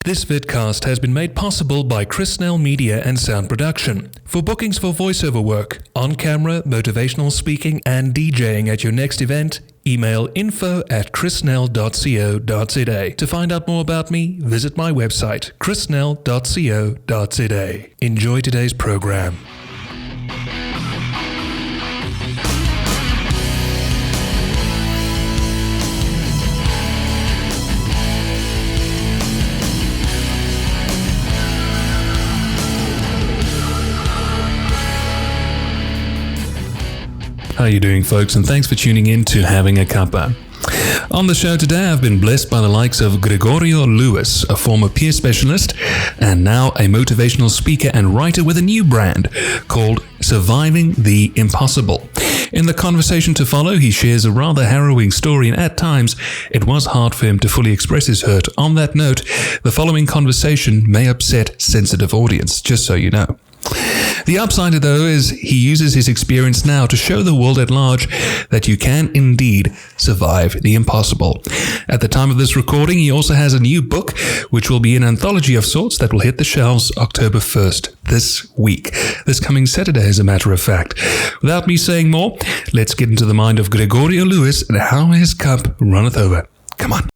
This vidcast has been made possible by Chrisnell Media and Sound Production. For bookings for voiceover work, on-camera, motivational speaking, and DJing at your next event, email info@chrisnell.co.za. To find out more about me, visit my website, chrisnell.co.za. Enjoy today's program. How are you doing, folks? And thanks for tuning in to Having a Cuppa. On the show today, I've been blessed by the likes of Gregorio, a former peer specialist, and now a motivational speaker and writer with a new brand called Surviving the Impossible. In the conversation to follow, he shares a rather harrowing story, and at times, it was hard for him to fully express his hurt. On that note, the following conversation may upset sensitive audience, just so you know. The upside, though, is he uses his experience now to show the world at large that you can indeed survive the impossible. At the time of this recording, he also has a new book, which will be an anthology of sorts that will hit the shelves October 1st, this week. This coming Saturday, as a matter of fact. Without me saying more, let's get into the mind of Gregorio and how his cup runneth over. Come on.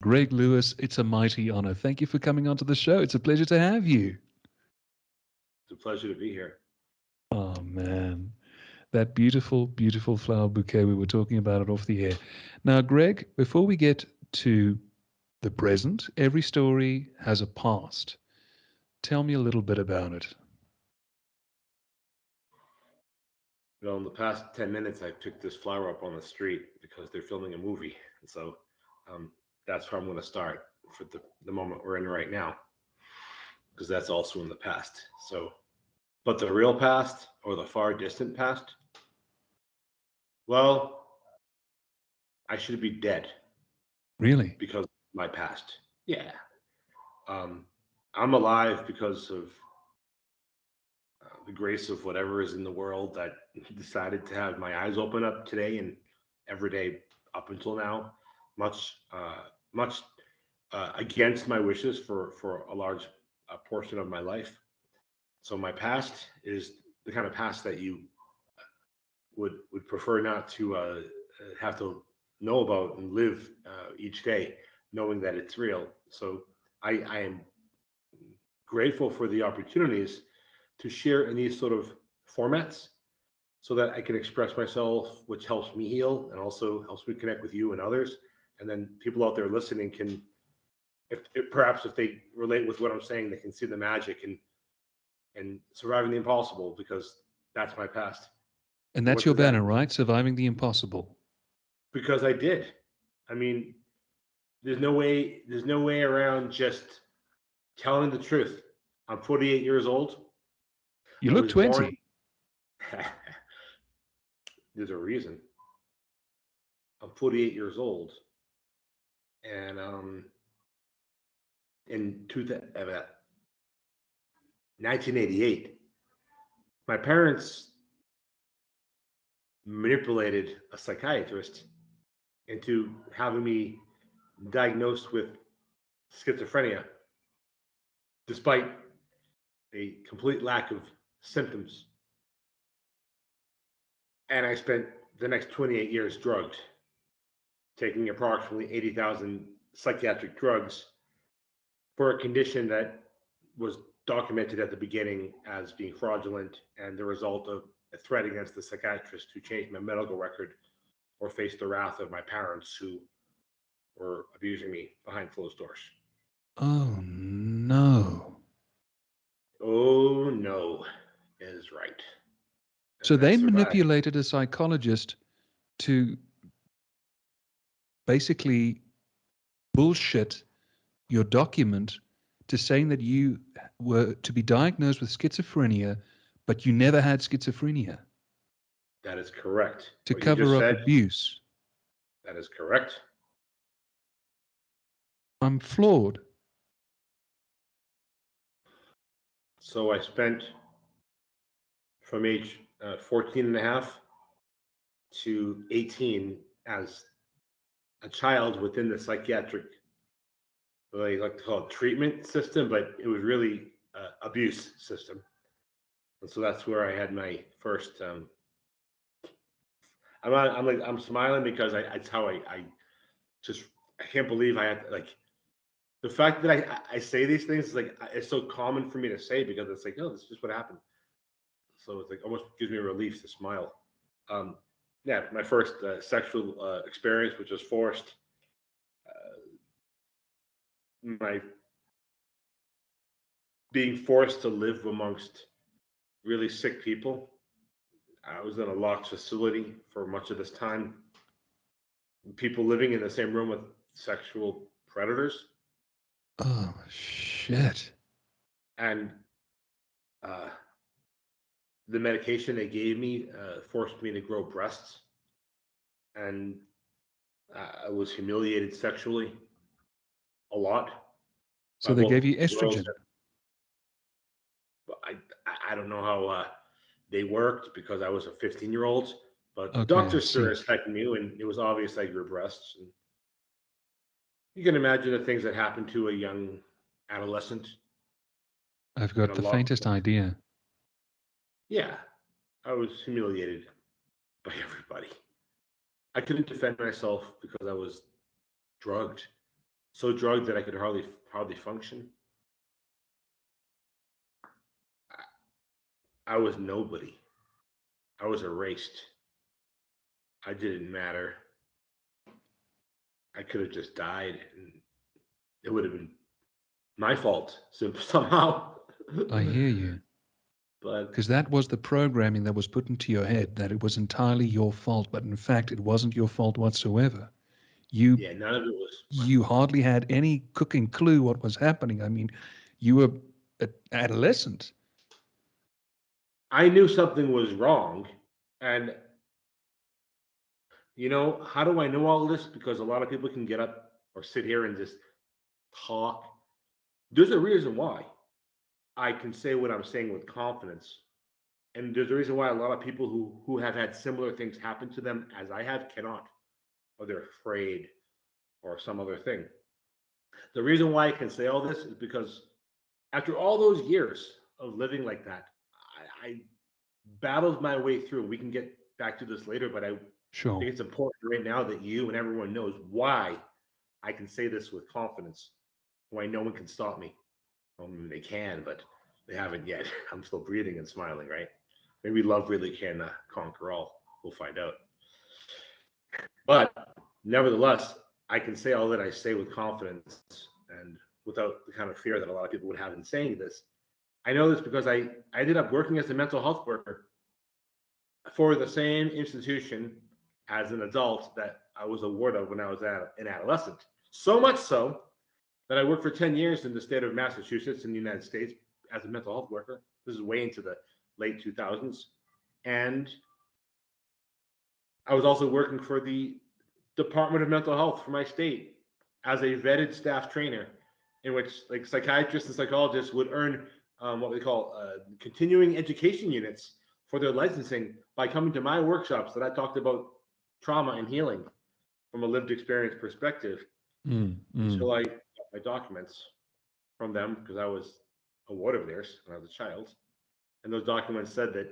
Greg Lewis, it's a mighty honor. Thank you for coming onto the show. It's a pleasure to have you. It's a pleasure to be here. Oh, man. That beautiful, beautiful flower bouquet, we were talking about it off the air. Now, Greg, before we get to the present, every story has a past. Tell me a little bit about it. Well, in the past 10 minutes, I picked this flower up on the street because they're filming a movie. And so that's where I'm going to start for the moment we're in right now, because that's also in the past. So, but the real past or the far distant past, well, I should be dead. Really? Because of my past. Yeah. I'm alive because of the grace of whatever is in the world that decided to have my eyes open up today and every day up until now, much against my wishes for a large portion of my life. So my past is the kind of past that you would prefer not to have to know about and live each day, knowing that it's real. So I am grateful for the opportunities to share in these sort of formats so that I can express myself, which helps me heal and also helps me connect with you and others. And then people out there listening can, if they relate with what I'm saying, they can see the magic and surviving the impossible, because that's my past. And that's your banner, right? Surviving the impossible. Because I did. I mean, there's no way around just telling the truth. I'm 48 years old. You look 20. There's a reason. I'm 48 years old. And in 1988, my parents manipulated a psychiatrist into having me diagnosed with schizophrenia, despite a complete lack of symptoms. And I spent the next 28 years drugged, taking approximately 80,000 psychiatric drugs for a condition that was documented at the beginning as being fraudulent and the result of a threat against the psychiatrist who changed my medical record or face the wrath of my parents who were abusing me behind closed doors. Oh, no. Oh, no is right. So they manipulated a psychologist to basically bullshit your document to saying that you were to be diagnosed with schizophrenia, but you never had schizophrenia. That is correct. To cover up abuse. That is correct. I'm floored. So I spent from age 14 and a half to 18 as a child within the psychiatric they like to call it treatment system, but it was really abuse system. And so that's where I had my first. I'm smiling because it's how I just I can't believe I had like the fact that I say these things is like it's so common for me to say because it's like, oh, this is just what happened. So it's like almost gives me a relief to smile. Um, yeah, my first sexual experience, which was forced. My being forced to live amongst really sick people. I was in a locked facility for much of this time. People living in the same room with sexual predators, Oh, shit. and uh, the medication they gave me forced me to grow breasts, and I was humiliated sexually a lot So by they both gave you girls. estrogen. I don't know how they worked because I was a 15-year-old, but the Okay, I doctor sure see. as heck knew, and it was obvious I grew breasts. And you can imagine the things that happen to a young adolescent I've in got a the locked. faintest idea. Yeah, I was humiliated by everybody. I couldn't defend myself because I was drugged, so drugged that I could hardly function. I was nobody. I was erased. I didn't matter. I could have just died, and it would have been my fault somehow. I hear you. But Because that was the programming that was put into your head, that it was entirely your fault, but in fact, it wasn't your fault whatsoever. You yeah, none of it was. you hardly had any cooking clue what was happening. I mean, you were an adolescent. I knew something was wrong, and how do I know all this? Because a lot of people can get up or sit here and just talk. There's a reason why I can say what I'm saying with confidence. And there's a reason why a lot of people who have had similar things happen to them as I have cannot, or they're afraid or some other thing. The reason why I can say all this is because after all those years of living like that, I battled my way through. We can get back to this later, but I Sure. think it's important right now that you and everyone knows why I can say this with confidence, why no one can stop me. They can, but they haven't yet. I'm still breathing and smiling, right? Maybe love really can conquer all. We'll find out. But nevertheless, I can say all that I say with confidence and without the kind of fear that a lot of people would have in saying this. I know this because I ended up working as a mental health worker for the same institution as an adult that I was a ward of when I was an adolescent. So much so that I worked for 10 years in the state of Massachusetts in the United States as a mental health worker. This is way into the late 2000s. And I was also working for the Department of Mental Health for my state as a vetted staff trainer, in which like psychiatrists and psychologists would earn what we call continuing education units for their licensing by coming to my workshops that I talked about trauma and healing from a lived experience perspective until I got my documents from them because I was a ward of theirs when I was a child. And those documents said that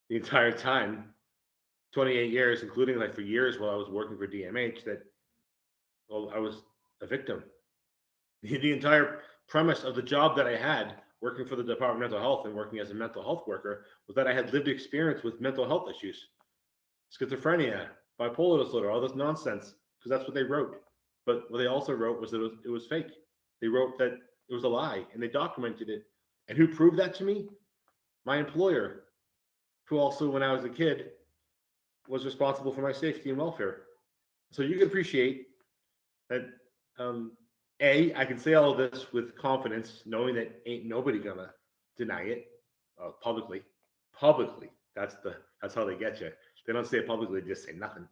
the entire time, 28 years, including like for years while I was working for DMH, that I was a victim. The entire premise of the job that I had working for the Department of Mental Health and working as a mental health worker was that I had lived experience with mental health issues, schizophrenia, bipolar disorder, all this nonsense, because that's what they wrote. But what they also wrote was that it was fake. They wrote that it was a lie, and they documented it. And who proved that to me? My employer, who also, when I was a kid, was responsible for my safety and welfare. So you can appreciate that. I can say all of this with confidence, knowing that ain't nobody gonna deny it publicly. Publicly, that's how they get you. They don't say it publicly; they just say nothing.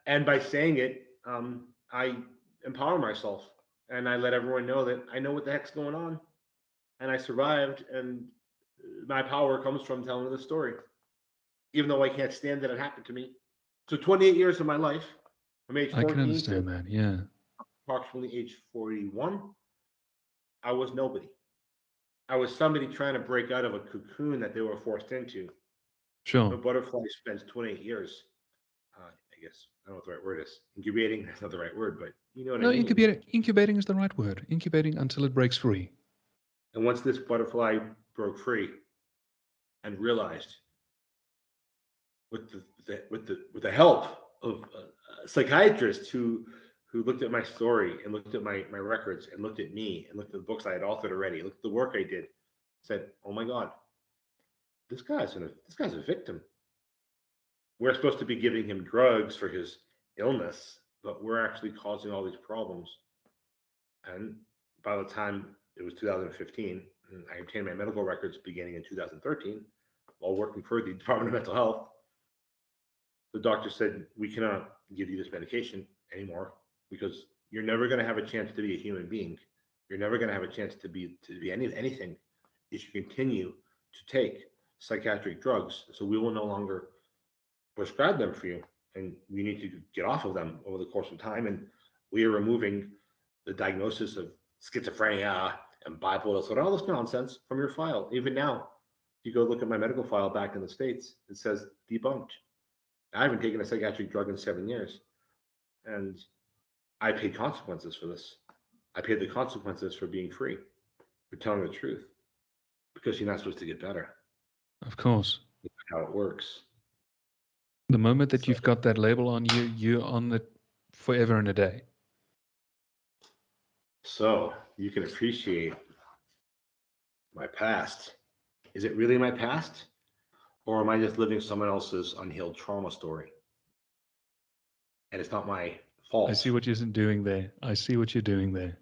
And by saying it, I empower myself and I let everyone know that I know what the heck's going on and I survived. And my power comes from telling the story, even though I can't stand that it happened to me. So 28 years of my life, from age I can 14 to understand that, yeah. approximately age 41, I was nobody. I was somebody trying to break out of a cocoon that they were forced into. A Sure. butterfly spends 28 years, I guess, I don't know what the right word is. Incubating, that's not the right word, but you know what I No, mean. incubating is the right word. Incubating until it breaks free. And once this butterfly broke free and realized with the help of a psychiatrist who looked at my story and looked at my records and looked at me and looked at the books I had authored already, looked at the work I did, said, "Oh my God, this guy's a victim. We're supposed to be giving him drugs for his illness, but we're actually causing all these problems." And by the time it was 2015, and I obtained my medical records beginning in 2013, while working for the Department of Mental Health, the doctor said, "We cannot give you this medication anymore because you're never going to have a chance to be a human being. You're never going to have a chance to be anything if you continue to take psychiatric drugs. So we will no longer prescribe them for you, and you need to get off of them over the course of time. And we are removing the diagnosis of schizophrenia and bipolar disorder, all this nonsense from your file. Even now, if you go look at my medical file back in the States, it says debunked. I haven't taken a psychiatric drug in 7 years, and I paid consequences for this. I paid the consequences for being free, for telling the truth, because you're not supposed to get better. Of course. That's how it works. The moment that So, you've got that label on you, you're on it forever and a day. so you can appreciate my past. Is it really my past? Or am I just living someone else's unhealed trauma story? And it's not my fault. I see what you're doing there. I see what you're doing there.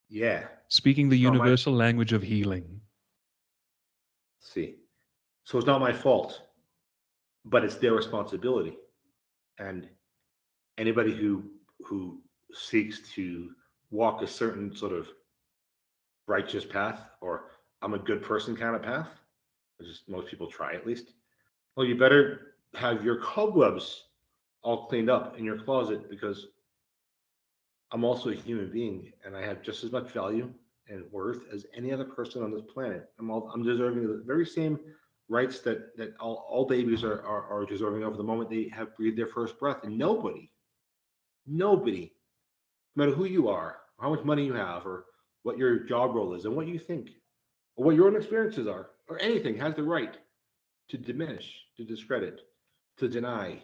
Yeah. Speaking the It's not my universal language of healing. see. So it's not my fault, but it's their responsibility. And anybody who seeks to walk a certain sort of righteous path or I'm a good person kind of path, which is most people try at least, well, you better have your cobwebs all cleaned up in your closet because I'm also a human being and I have just as much value and worth as any other person on this planet. I'm deserving of the very same rights that all babies are deserving of the moment they have breathed their first breath. And nobody, no matter who you are, how much money you have, or what your job role is, and what you think, or what your own experiences are, or anything, has the right to diminish, to discredit, to deny,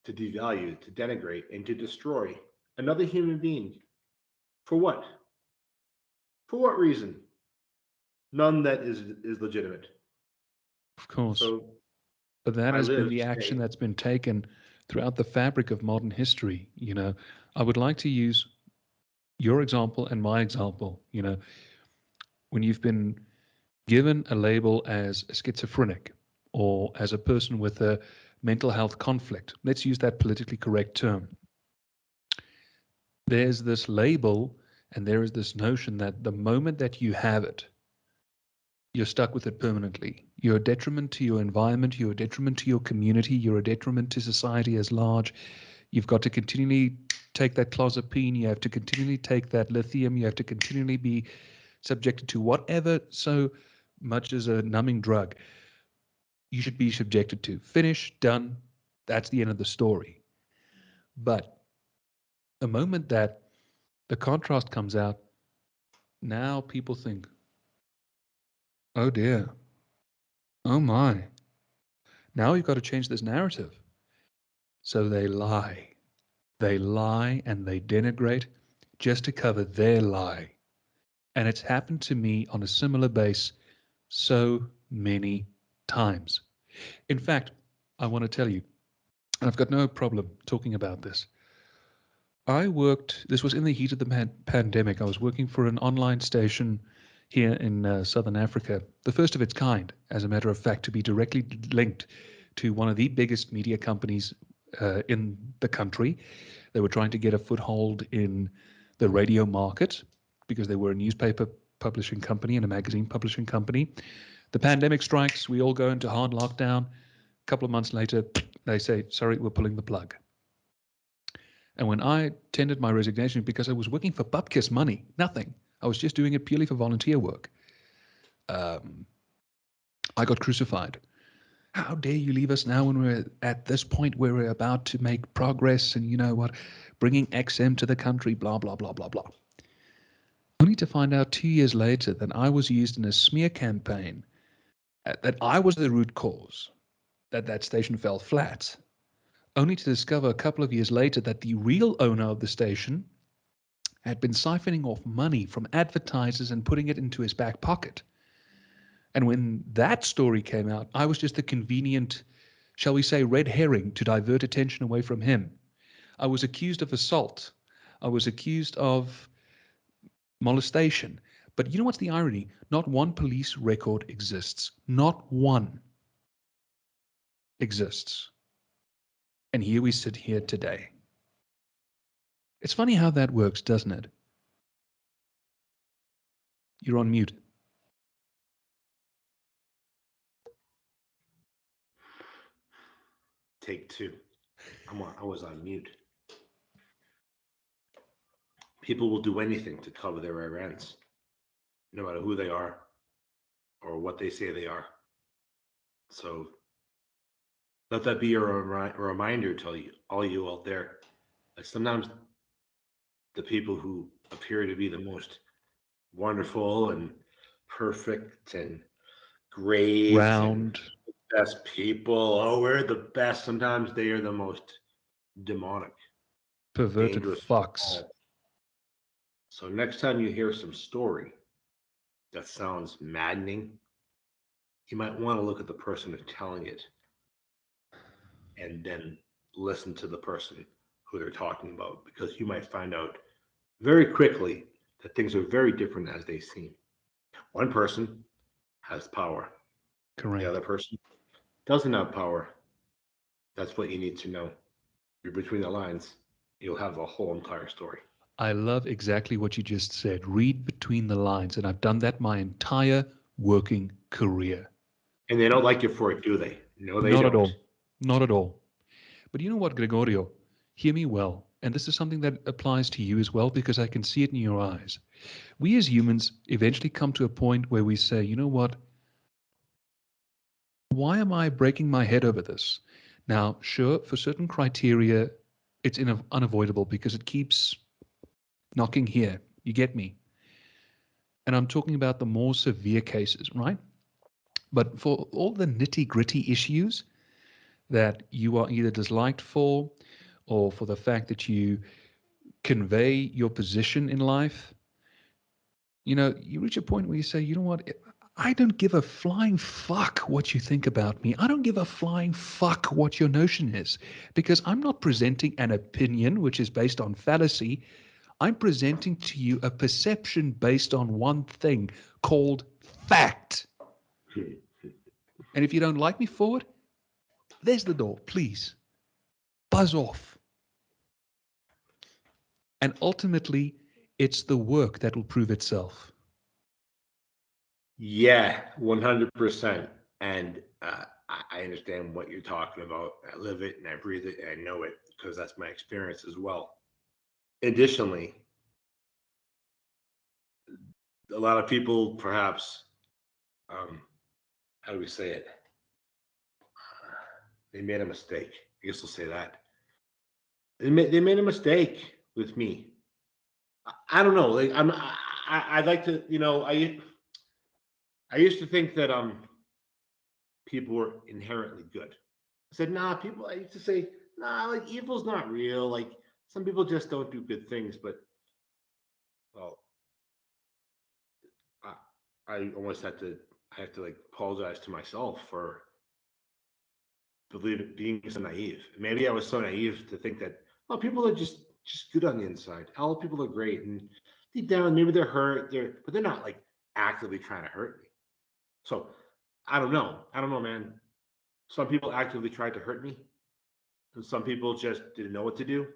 to devalue, to denigrate, and to destroy another human being. For what? For what reason? None that is legitimate. Of course. So But that I has been live the action today. that's been taken throughout the fabric of modern history. I would like to use your example and my example. When you've been given a label as a schizophrenic or as a person with a mental health conflict, let's use that politically correct term. There's this label and there is this notion that the moment that you have it, you're stuck with it permanently. You're a detriment to your environment, you're a detriment to your community, you're a detriment to society as large. You've got to continually take that clozapine, you have to continually take that lithium, you have to continually be subjected to whatever so much as a numbing drug you should be subjected to. Finish, done, that's the end of the story. But the moment that the contrast comes out, now people think, oh dear, oh my, now we've got to change this narrative. So they lie. They lie and they denigrate just to cover their lie. And it's happened to me on a similar base so many times. In fact, I want to tell you, and I've got no problem talking about this. This was in the heat of the pandemic. I was working for an online station here in Southern Africa, the first of its kind, as a matter of fact, to be directly linked to one of the biggest media companies in the country. They were trying to get a foothold in the radio market because they were a newspaper publishing company and a magazine publishing company. The pandemic strikes, we all go into hard lockdown. A couple of months later, they say, sorry, we're pulling the plug. And when I tendered my resignation, because I was working for Bupkis money, nothing, I was just doing it purely for volunteer work, I got crucified. How dare you leave us now when we're at this point where we're about to make progress and, you know what, bringing XM to the country, blah, blah, blah, blah, blah. Only to find out 2 years later that I was used in a smear campaign, that I was the root cause, that that station fell flat. Only to discover a couple of years later that the real owner of the station had been siphoning off money from advertisers and putting it into his back pocket. And when that story came out, I was just a convenient, shall we say, red herring to divert attention away from him. I was accused of assault. I was accused of molestation. But you know what's the irony? Not one police record exists. Not one exists. And here we sit here today. It's funny how that works, doesn't it? You're on mute. Take two. I was on mute. People will do anything to cover their rear ends, no matter who they are or what they say they are. So let that be a reminder to all you out there that sometimes the people who appear to be the most wonderful and perfect and great and Round. best people, oh, we're the best. Sometimes they are the most demonic, Perverted dangerous. fucks. So next time you hear some story that sounds maddening, you might want to look at the person who's telling it and then listen to the person who they're talking about, because you might find out very quickly that things are very different as they seem. One person has power. Correct. The other person doesn't have power. That's what you need to know. You're between the lines. You'll have the whole entire story. I love exactly what you just said. Read between the lines. And I've done that my entire working career. And they don't like you for it, do they? No, they Not don't. at all. Not at all. But you know what, Gregorio? Hear me well. And this is something that applies to you as well, because I can see it in your eyes. We as humans eventually come to a point where we say, you know what? Why am I breaking my head over this? Now, sure, for certain criteria, it's unavoidable because it keeps knocking here. You get me? And I'm talking about the more severe cases, right? But for all the nitty-gritty issues that you are either disliked for, or for the fact that you convey your position in life, you know, you reach a point where you say, you know what? I don't give a flying fuck what you think about me. I don't give a flying fuck what your notion is, because I'm not presenting an opinion which is based on fallacy. I'm presenting to you a perception based on one thing called fact. And if you don't like me for it, there's the door. Please buzz off. And ultimately, it's the work that will prove itself. Yeah, 100%. And I understand what you're talking about. I live it and I breathe it and I know it because that's my experience as well. Additionally, a lot of people perhaps, how do we say it? They made a mistake. I guess we'll say that. They made a mistake with me. I don't know. Like I'd like to, I used to think that people were inherently good. I said, nah, people, I used to say, nah, like evil's not real. Like some people just don't do good things. But, well, I, I almost I have to like apologize to myself for being so naive. Maybe I was so naive to think that, oh, people are just good on the inside. All people are great. And deep down, maybe they're hurt, but they're not like actively trying to hurt me. So I don't know. I don't know, man. Some people actively tried to hurt me, and some people just didn't know what to do.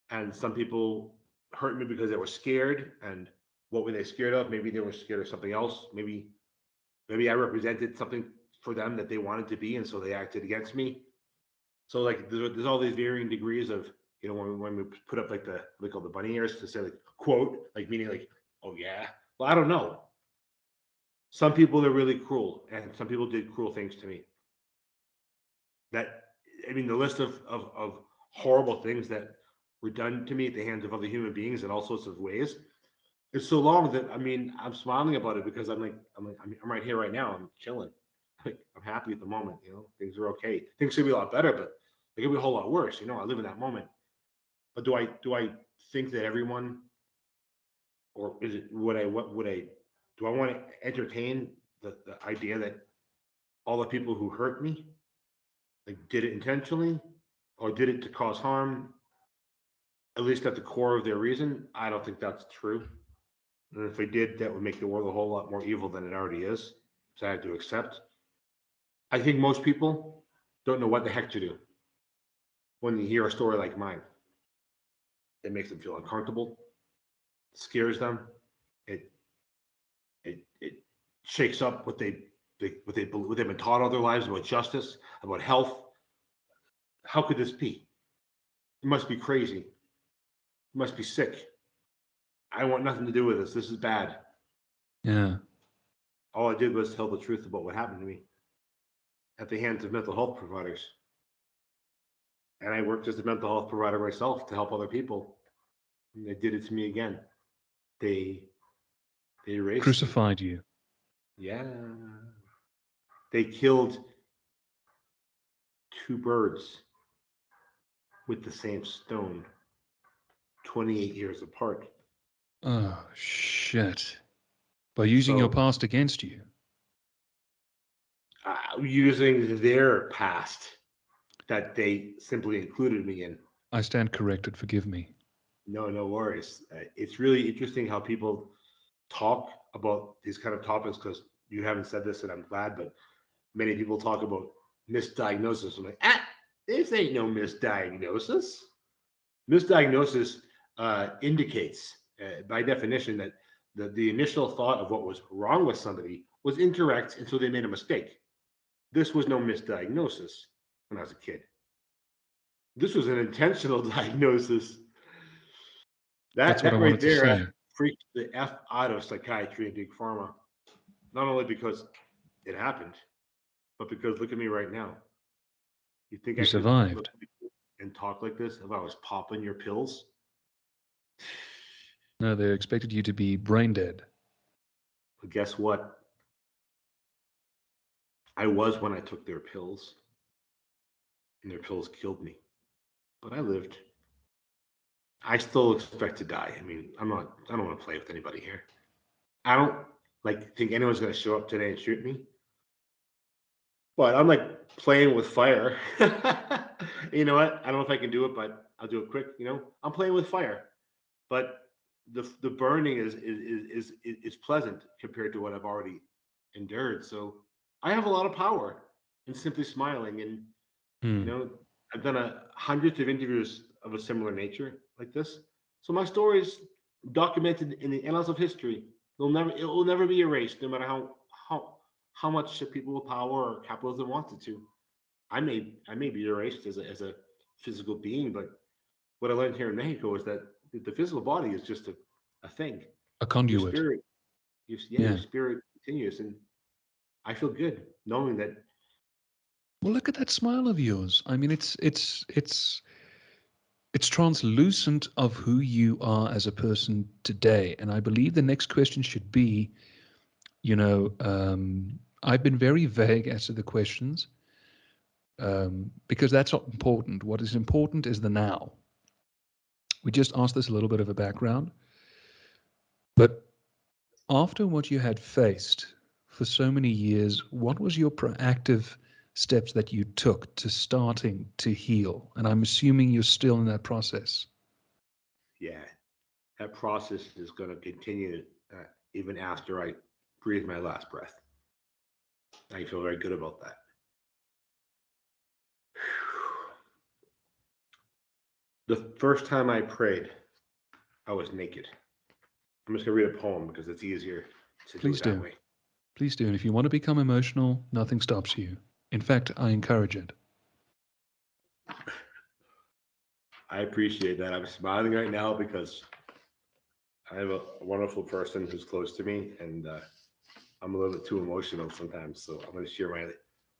And some people hurt me because they were scared. And what were they scared of? Maybe they were scared of something else. Maybe I represented something for them that they wanted to be, and so they acted against me. So like there's all these varying degrees of you know, when we put up like all the bunny ears to say like quote, like meaning like, oh yeah. Well, I don't know. Some people are really cruel, and some people did cruel things to me. That I mean, the list of horrible things that were done to me at the hands of other human beings in all sorts of ways. It's so long that I mean, I'm smiling about it because I'm right here right now. I'm chilling. Like, I'm happy at the moment. You know, things are okay. Things could be a lot better, but they could be a whole lot worse. You know, I live in that moment. But do I think that everyone, or is it what would I do I want to entertain the idea that all the people who hurt me like did it intentionally or did it to cause harm, at least at the core of their reason? I don't think that's true. And if they did, that would make the world a whole lot more evil than it already is. So I have to accept. I think most people don't know what the heck to do when you hear a story like mine. It makes them feel uncomfortable, scares them. It it shakes up what they've been taught all their lives about justice, about health. How could this be? It must be crazy. It must be sick. I want nothing to do with this. This is bad. Yeah. All I did was tell the truth about what happened to me at the hands of mental health providers. And I worked as a mental health provider myself to help other people. And they did it to me again. They they erased me. Crucified you. Yeah. They killed two birds with the same stone, 28 years apart. Oh, shit. By using your So past against you. using their past that they simply included me in. I stand corrected. Forgive me. No, no worries. It's really interesting how people talk about these kind of topics because you haven't said this, and I'm glad, but many people talk about misdiagnosis. I'm like, this ain't no misdiagnosis. Misdiagnosis indicates, by definition, that the initial thought of what was wrong with somebody was incorrect, and so they made a mistake. This was no misdiagnosis when I was a kid. This was an intentional diagnosis. That's what I That right wanted to there say. freaked the F out of psychiatry and big pharma. Not only because it happened, but because look at me right now. You think You I could look survived. and talk like this if I was popping your pills? No, they expected you to be brain dead. But guess what? I was when I took their pills, and their pills killed me. But I lived. I still expect to die. I mean, I don't want to play with anybody here. I don't like think anyone's gonna show up today and shoot me. But I'm like playing with fire. You know what? I don't know if I can do it, but I'll do it quick. You know, I'm playing with fire, but the burning is pleasant compared to what I've already endured. So I have a lot of power in simply smiling. And you Hmm. know, I've done hundreds of interviews of a similar nature like this. So my story is documented in the annals of history. It will never be erased, no matter how how much people with power or capitalism wants it to. I may be erased as a physical being, but what I learned here in Mexico is that the physical body is just a thing. A Your conduit. spirit, your Yeah. spirit continues, and I feel good knowing that. Well, look at that smile of yours. I mean, it's translucent of who you are as a person today. And I believe the next question should be, I've been very vague as to the questions, because that's not important. What is important is the now. We just asked this a little bit of a background, but after what you had faced for so many years, what was your proactive steps that you took to starting to heal? And I'm assuming you're still in that process. Yeah, that process is going to continue even after I breathe my last breath. I feel very good about that. The first time I prayed, I was naked. I'm just going to read a poem because it's easier to do Please it that do. way. Please do. And if you want to become emotional, nothing stops you. In fact, I encourage it. I appreciate that. I'm smiling right now because I have a wonderful person who's close to me, and I'm a little bit too emotional sometimes. So I'm going to share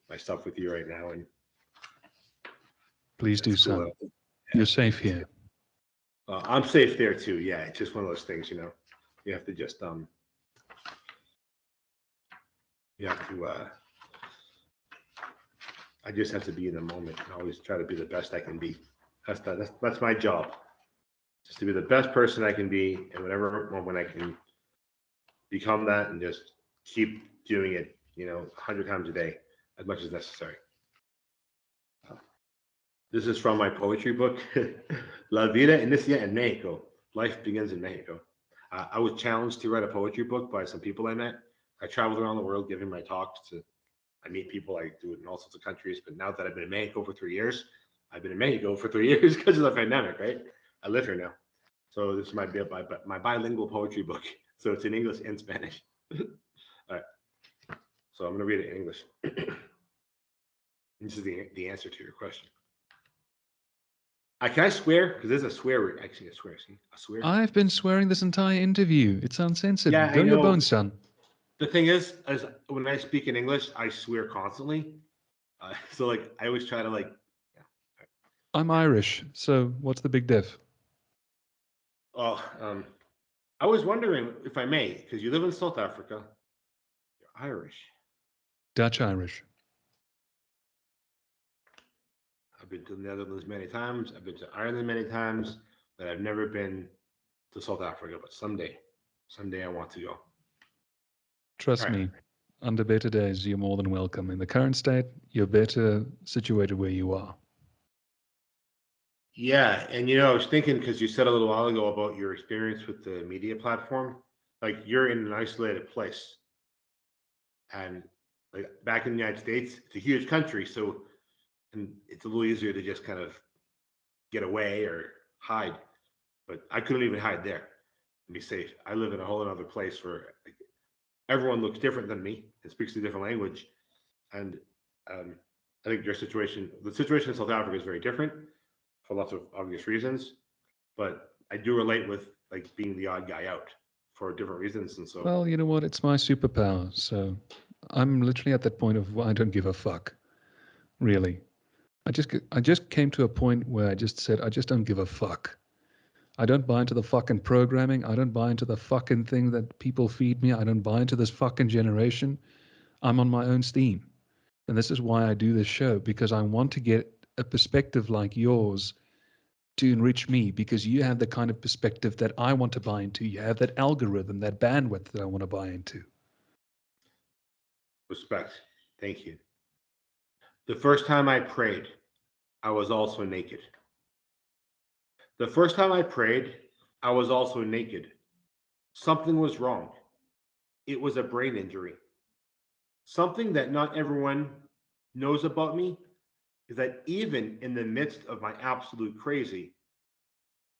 my stuff with you right now, and Please do, it's cool. son. Yeah, You're safe it's here. good. I'm safe there too. Yeah, it's just one of those things, You have to just you have to. I just have to be in the moment and always try to be the best I can be. That's my job, just to be the best person I can be, and whatever moment I can become that, and just keep doing it, 100 times a day, as much as necessary. This is from my poetry book, La Vida Inicia en Mexico. Life begins in Mexico. I was challenged to write a poetry book by some people I met. I traveled around the world giving my talks I meet people. I do it in all sorts of countries. But now that I've been in Mexico for 3 years, I've been in Mexico for 3 years because of the pandemic, right? I live here now. So this is my bilingual poetry book. So it's in English and Spanish. All right. So I'm going to read it in English. This is the answer to your question. Can I swear? Because there's a swear word. Actually, I swear. See, I swear. I've been swearing this entire interview. It's uncensored. Yeah, Go I your know. bones, son. The thing is, as when I speak in English, I swear constantly. So I always try to Yeah. I'm Irish, so what's the big diff? Oh, I was wondering if I may, because you live in South Africa, you're Irish. Dutch Irish. I've been to the Netherlands many times. I've been to Ireland many times, but I've never been to South Africa. But someday I want to go. Trust All right. me, under better days, you're more than welcome. In the current state, you're better situated where you are. Yeah, and I was thinking because you said a little while ago about your experience with the media platform, like you're in an isolated place, and like back in the United States, it's a huge country, so and it's a little easier to just kind of get away or hide. But I couldn't even hide there and be safe. I live in a whole other place where everyone looks different than me and speaks a different language, and um, I think the situation in South Africa is very different for lots of obvious reasons. But I do relate with being the odd guy out for different reasons, and so Well, you know what? It's my superpower. So I'm literally at that point of I don't give a fuck. Really. I just came to a point where I just said I just don't give a fuck. I don't buy into the fucking programming. I don't buy into the fucking thing that people feed me. I don't buy into this fucking generation. I'm on my own steam. And this is why I do this show, because I want to get a perspective like yours to enrich me, because you have the kind of perspective that I want to buy into. You have that algorithm, that bandwidth that I want to buy into. respect. Thank you. The first time I prayed, I was also naked. The first time I prayed, I was also naked. Something was wrong. It was a brain injury. Something that not everyone knows about me is that even in the midst of my absolute crazy,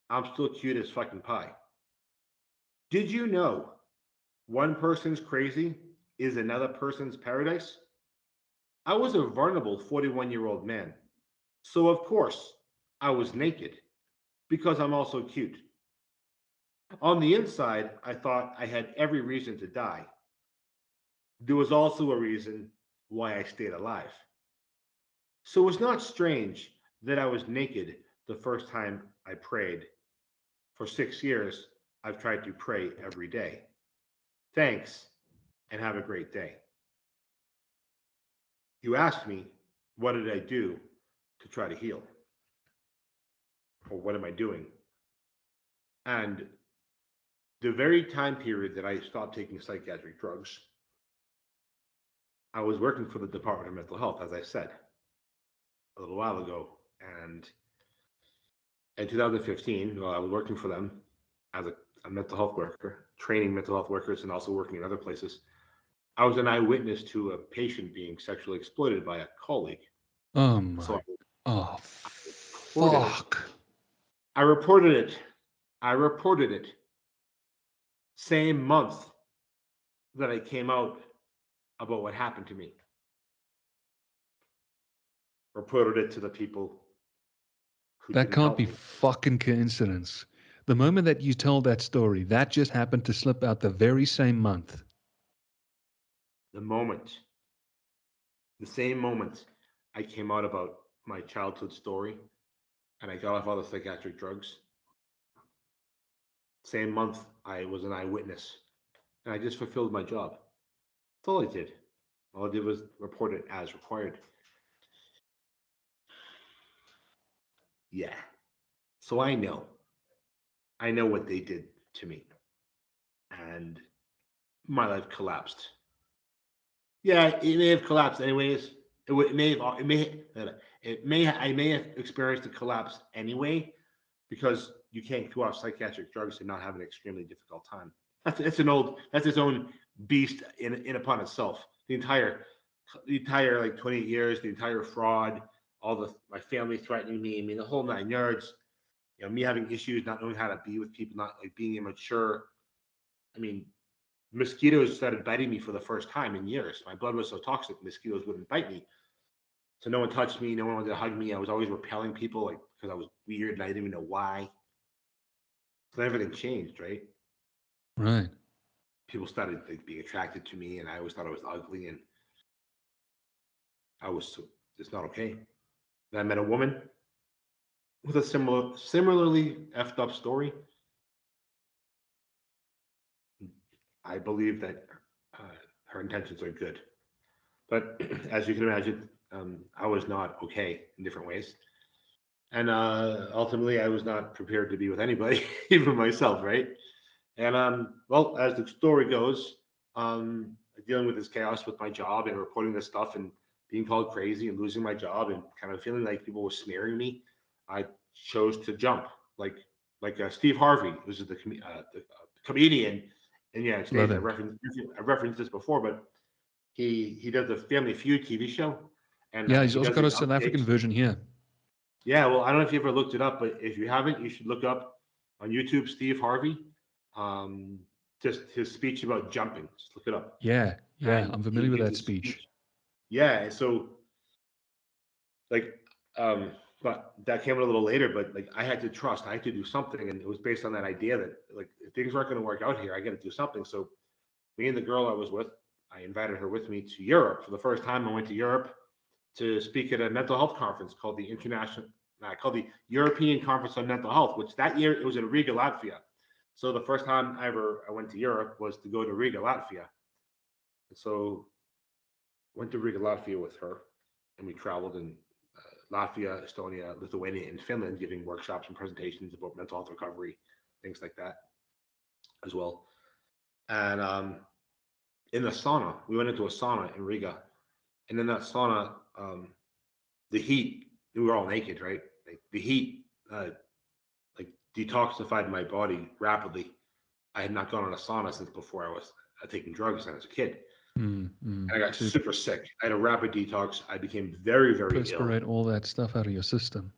I'm still cute as fucking pie. Did you know one person's crazy is another person's paradise? I was a vulnerable 41-year-old man. So, of course, I was naked because I'm also cute. On the inside, I thought I had every reason to die. There was also a reason why I stayed alive. So it's not strange that I was naked the first time I prayed. For 6 years, I've tried to pray every day. Thanks, and have a great day. You asked me, what did I do to try to heal? Or what am I doing? And the very time period that I stopped taking psychiatric drugs, I was working for the Department of Mental Health, as I said a little while ago. And in 2015, I was working for them as a mental health worker, training mental health workers, and also working in other places. I was an eyewitness to a patient being sexually exploited by a colleague. Oh So my. Oh, I reported it. fuck. I reported it. I reported it. Same month that I came out about what happened to me. Reported it to the people who That didn't can't help be me. fucking coincidence. The moment that you told that story, that just happened to slip out the very same month. The moment, the same moment I came out about my childhood story and I got off all the psychiatric drugs, same month I was an eyewitness and I just fulfilled my job. That's all I did. All I did was report it as required. Yeah. So I know. I know what they did to me. And my life collapsed. Yeah, it may have collapsed anyways. It may have I may have experienced a collapse anyway because you can't go off psychiatric drugs and not have an extremely difficult time. That's its own beast in upon itself. The entire like 28 years, the entire fraud, all the my family threatening me, I mean the whole 9 yards, me having issues, not knowing how to be with people, not like being immature. I mean, mosquitoes started biting me for the first time in years. My blood was so toxic, mosquitoes wouldn't bite me. So no one touched me, no one wanted to hug me. I was always repelling people like because I was weird and I didn't even know why. So everything changed, right? Right. People started like being attracted to me, and I always thought I was ugly, and I was it's not okay. Then I met a woman with a similarly effed up story. I believe that uh, her intentions are good, but as you can imagine, I was not okay in different ways, and ultimately, I was not prepared to be with anybody, even myself, right? And well, as the story goes, dealing with this chaos with my job and reporting this stuff and being called crazy and losing my job and kind of feeling like people were smearing me, I chose to jump like Steve Harvey, who's the comedian in the United Love States. him. I referenced this before, but he does the Family Feud TV show, and Yeah, he's he also does got a these South outtakes. African version here. Yeah, well, I don't know if you ever looked it up, but if you haven't, you should look up on YouTube Steve Harvey. Um, just his speech about jumping. Just look it up. Yeah, yeah, And I'm he familiar with gives that a speech. speech. Yeah, and so like but that came a little later, but like I had to trust, I had to do something, and it was based on that idea that like if things aren't gonna work out here, I gotta do something. So me and the girl I was with, I invited her with me to Europe. For the first time I went to Europe to speak at a mental health conference called the European Conference on Mental Health, which that year it was in Riga, Latvia. So the first time I went to Europe was to go to Riga, Latvia. And so I went to Riga, Latvia with her, and we traveled in Latvia, Estonia, Lithuania, and Finland, giving workshops and presentations about mental health recovery, things like that as well. And in the sauna, we went into a sauna in Riga, and in that sauna, the heat, we were all naked, right? Like the heat, like detoxified my body rapidly. I had not gone on a sauna since before I was taking drugs and as a kid. And I got To super sick. I had a rapid detox. I became very, very ill, perspirate all that stuff out of your system.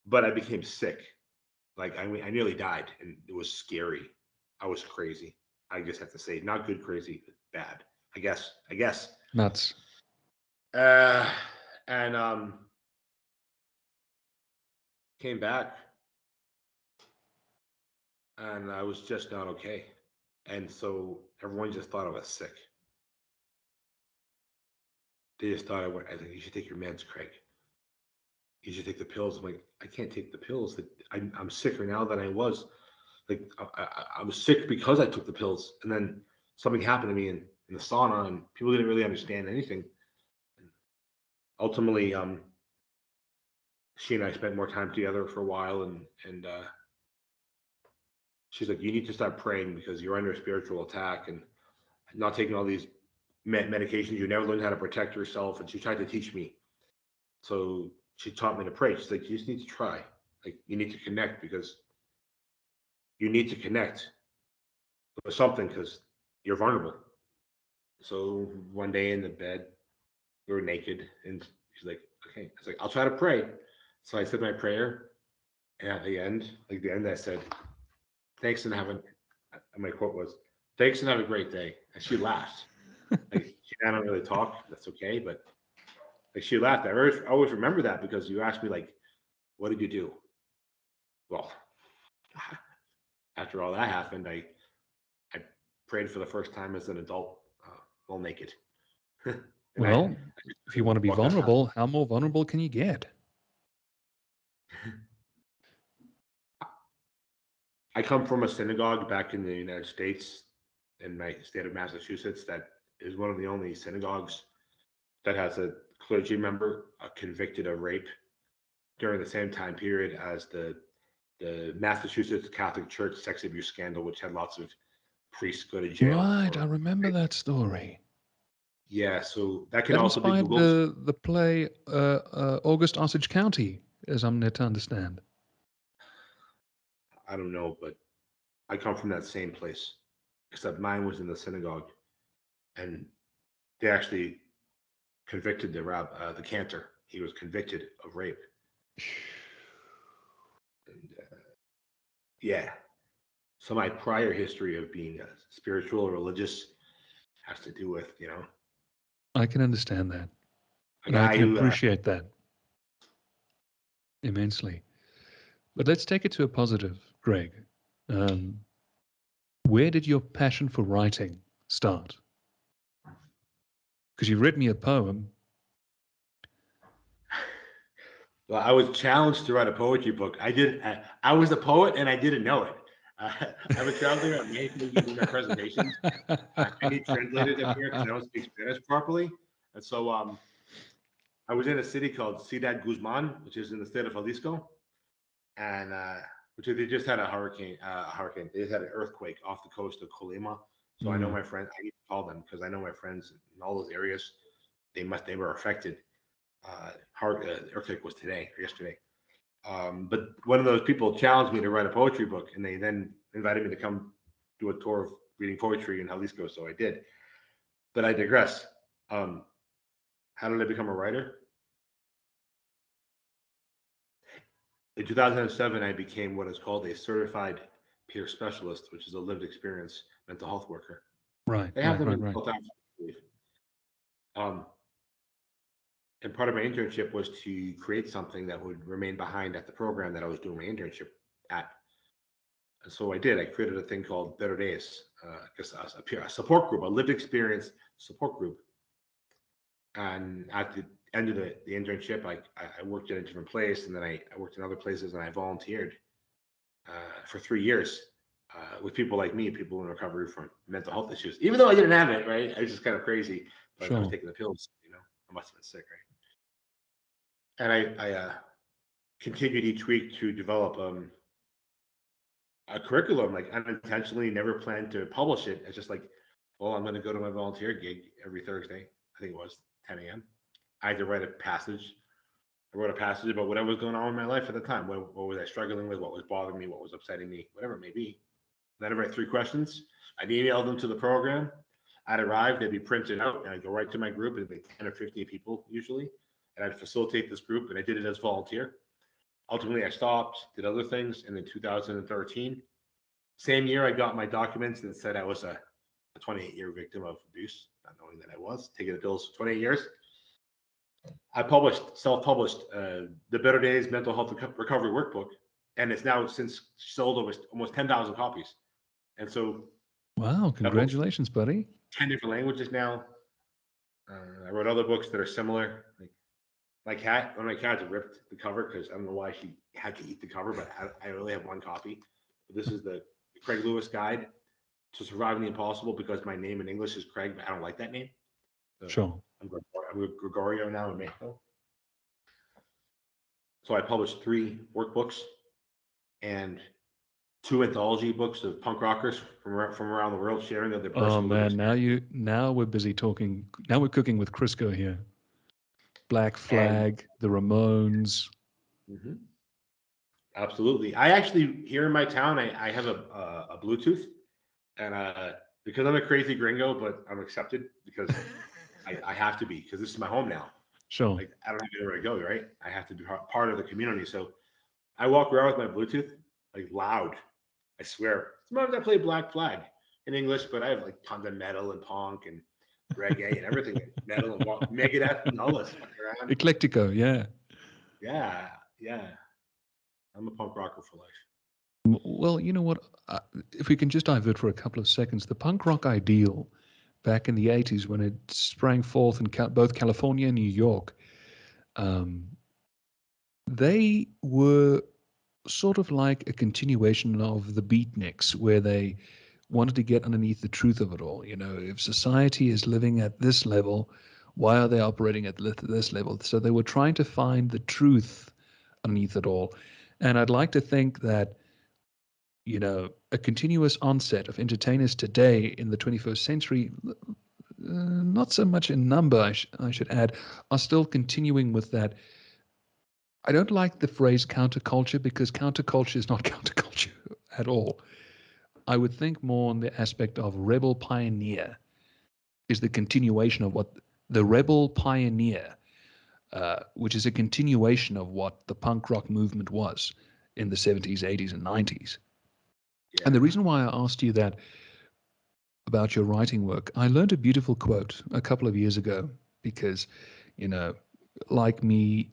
but I became sick. Like I nearly died, and it was scary. I was crazy. I just have to say, not good crazy, but bad. I guess. I guess. Nuts. Uh, and came back, and I was just not okay. And so everyone just thought I was sick. They just thought I think you should take your meds, Craig. You should take the pills. I'm like, I can't take the pills. I'm sicker now than I was. Like I was sick because I took the pills, and then something happened to me in the sauna, and people didn't really understand anything. Ultimately, she and I spent more time together for a while, and she's like, you need to start praying because you're under a spiritual attack and not taking all these medications. You never learned how to protect yourself, and she tried to teach me. So she taught me to pray. She's like, you just need to try. Like you need to connect because you need to connect with something because you're vulnerable. So one day in the bed, we were naked, and she's like, okay. I was like, I'll try to pray. So I said my prayer, and at the end, I said, thanks and have a, and my quote was, thanks and have a great day. And she laughed. Like, she and I don't really talk. That's okay. But like, she laughed. I always remember that because you asked me, like, what did you do? Well, after all that happened, I prayed for the first time as an adult, while naked. And Well, if you want to be walked outside. vulnerable, how more vulnerable can you get? I come from a synagogue back in the United States, in my state of Massachusetts, that is one of the only synagogues that has a clergy member convicted of rape during the same time period as the Massachusetts Catholic Church sex abuse scandal, which had lots of priests go to jail Right, I for remember rape. that story. Yeah, so that can That also be inspired Googled. the play August Osage County, as I'm led to understand. I don't know, but I come from that same place, except mine was in the synagogue, and they actually convicted the cantor. He was convicted of rape, and yeah. So my prior history of being spiritual or religious has to do with, I can understand that, a and I guy can who appreciate that immensely. But let's take it to a positive, Greg. Um, where did your passion for writing start? Because you read me a poem. well, I was challenged to write a poetry book. I was a poet and I didn't know it. I've been traveling around making doing my presentations. I need translators up here because I don't speak Spanish properly. And so I was in a city called Ciudad Guzman, which is in the state of Jalisco, and which they just had a hurricane. They just had an earthquake off the coast of Colima. So I know my friends. I need to call them because I know my friends in all those areas. They were affected. Earthquake was today or yesterday. But one of those people challenged me to write a poetry book, and they then invited me to come do a tour of reading poetry in Jalisco. So I did. But I digress. How did I become a writer? In 2007, I became what is called a certified peer specialist, which is a lived experience mental health worker. Right, They have right, them right, in right. South Africa, I believe. Um, and part of my internship was to create something that would remain behind at the program that I was doing my internship at. And so I did. I created a thing called Better Days, a support group, a lived experience support group. And at the end of the internship, I worked in a different place, and then I worked in other places, and I volunteered for 3 years with people like me, people in recovery from mental health issues. Even though I didn't have it, right? I was just kind of crazy, but I was Sure. taking the pills. I must have been sick, right? And I continued each week to develop a curriculum, like unintentionally, never planned to publish it. It's just like, well, I'm going to go to my volunteer gig every Thursday. I think it was 10 a.m. I had to write a passage. I wrote a passage about whatever was going on in my life at the time. What was I struggling with? What was bothering me? What was upsetting me? Whatever it may be. Then I'd write 3 questions. I'd email them to the program. I'd arrive, they'd be printed out, and I'd go right to my group. It'd be 10 or 15 people usually. And I'd facilitate this group, and I did it as volunteer. Ultimately, I stopped, did other things, and in 2013, same year, I got my documents that said I was a 28-year victim of abuse, not knowing that I was, taking the pills for 28 years. I self-published the Better Days Mental Health Recovery Workbook, and it's now since sold almost 10,000 copies. And so Wow, that book's congratulations, buddy. 10 different languages now. I wrote other books that are similar. Like one of my cats ripped the cover because I don't know why she had to eat the cover, but I only have one copy. But this is the Craig Lewis Guide to Surviving the Impossible, because my name in English is Craig, but I don't like that name. So Sure. I'm Gregorio now in Mexico. So I published 3 workbooks and 2 anthology books of punk rockers from around the world sharing their Oh personal lived man, now we're busy talking. Now we're cooking with Crisco here. Black and Flag, the Ramones. mhm, absolutely. I actually, here in my town, I have a Bluetooth, and because I'm a crazy gringo, but I'm accepted because I have to be, because this is my home now. Sure. Like, I don't have anywhere to go, right? I have to be part of the community. So I walk around with my Bluetooth, like, loud. I swear. Sometimes I play Black Flag in English, but I have like tons of metal and punk and reggae and everything. Metal and Megadeth and all this fucking around. Eclectico, yeah. Yeah, yeah. I'm a punk rocker for life. Well, you know what? If we can just divert for a couple of seconds, the punk rock ideal back in the 80s when it sprang forth in both California and New York, um, they were sort of like a continuation of the beatniks, where they wanted to get underneath the truth of it all. You know, if society is living at this level, why are they operating at this level? So they were trying to find the truth underneath it all. And I'd like to think that, you know, a continuous onset of entertainers today in the 21st century, not so much in number, I should add, are still continuing with that. I don't like the phrase counterculture because counterculture is not counterculture at all. I would think more on the aspect of rebel pioneer is the continuation of what the rebel pioneer, which is a continuation of what the punk rock movement was in the 70s, 80s, and 90s. Yeah. And the reason why I asked you that about your writing work, I learned a beautiful quote a couple of years ago because, you know, like me,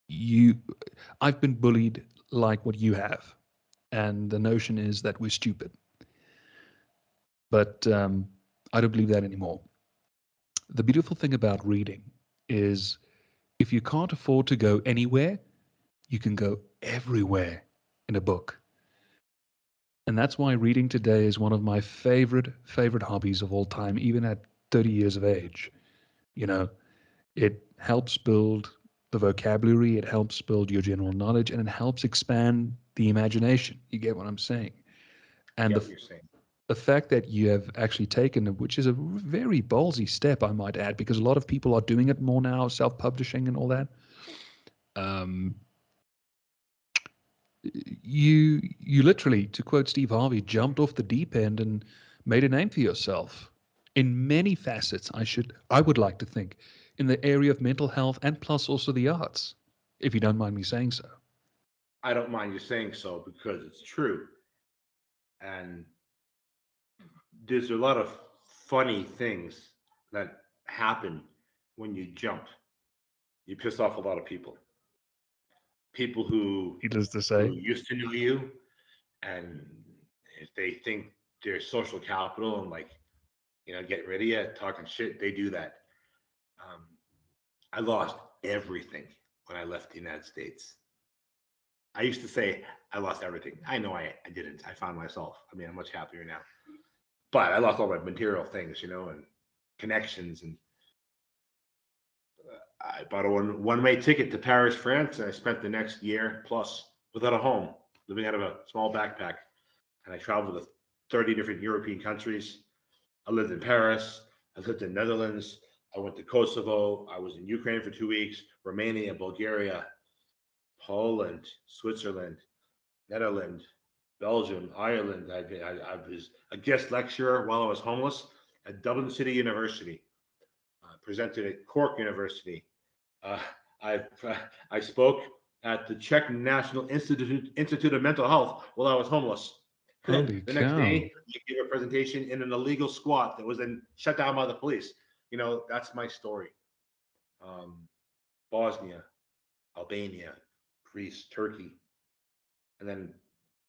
you, I've been bullied like what you have. And the notion is that we're stupid. But I don't believe that anymore. The beautiful thing about reading is if you can't afford to go anywhere, you can go everywhere in a book. And that's why reading today is one of my favorite hobbies of all time, even at 30 years of age. You know, it helps build the vocabulary, it helps build your general knowledge, and it helps expand the imagination. You get what I'm saying? I And get what you're saying. the fact that you have actually taken, which is a very ballsy step, I might add, because a lot of people are doing it more now, self-publishing and all that. Um, you literally, to quote Steve Harvey, jumped off the deep end and made a name for yourself in many facets. I would like to think, in the area of mental health and plus also the arts, if you don't mind me saying so. I don't mind you saying so because it's true. And there's a lot of funny things that happen when you jump. You piss off a lot of people. People Needless to who say, used to know you, and if they think they're social capital and like, getting rid of you, talking shit, they do that. Um, I lost everything when I left the United States. I used to say I lost everything. I know I didn't. I found myself. I mean, I'm much happier now. But I lost all my material things, and connections. And I bought a one-way ticket to Paris, France, and I spent the next year plus without a home, living out of a small backpack. And I traveled to 30 different European countries. I lived in Paris. I lived in Netherlands. I went to Kosovo. I was in Ukraine for 2 weeks, Romania, Bulgaria, Poland, Switzerland, Netherlands, Belgium, Ireland. I was a guest lecturer while I was homeless at Dublin City University. Presented at Cork University. Uh, I I spoke at the Czech National Institute of Mental Health while I was homeless. holy The next cow. day, I gave a presentation in an illegal squat that was then shut down by the police. That's my story. Um, Bosnia, Albania, Greece, Turkey, and then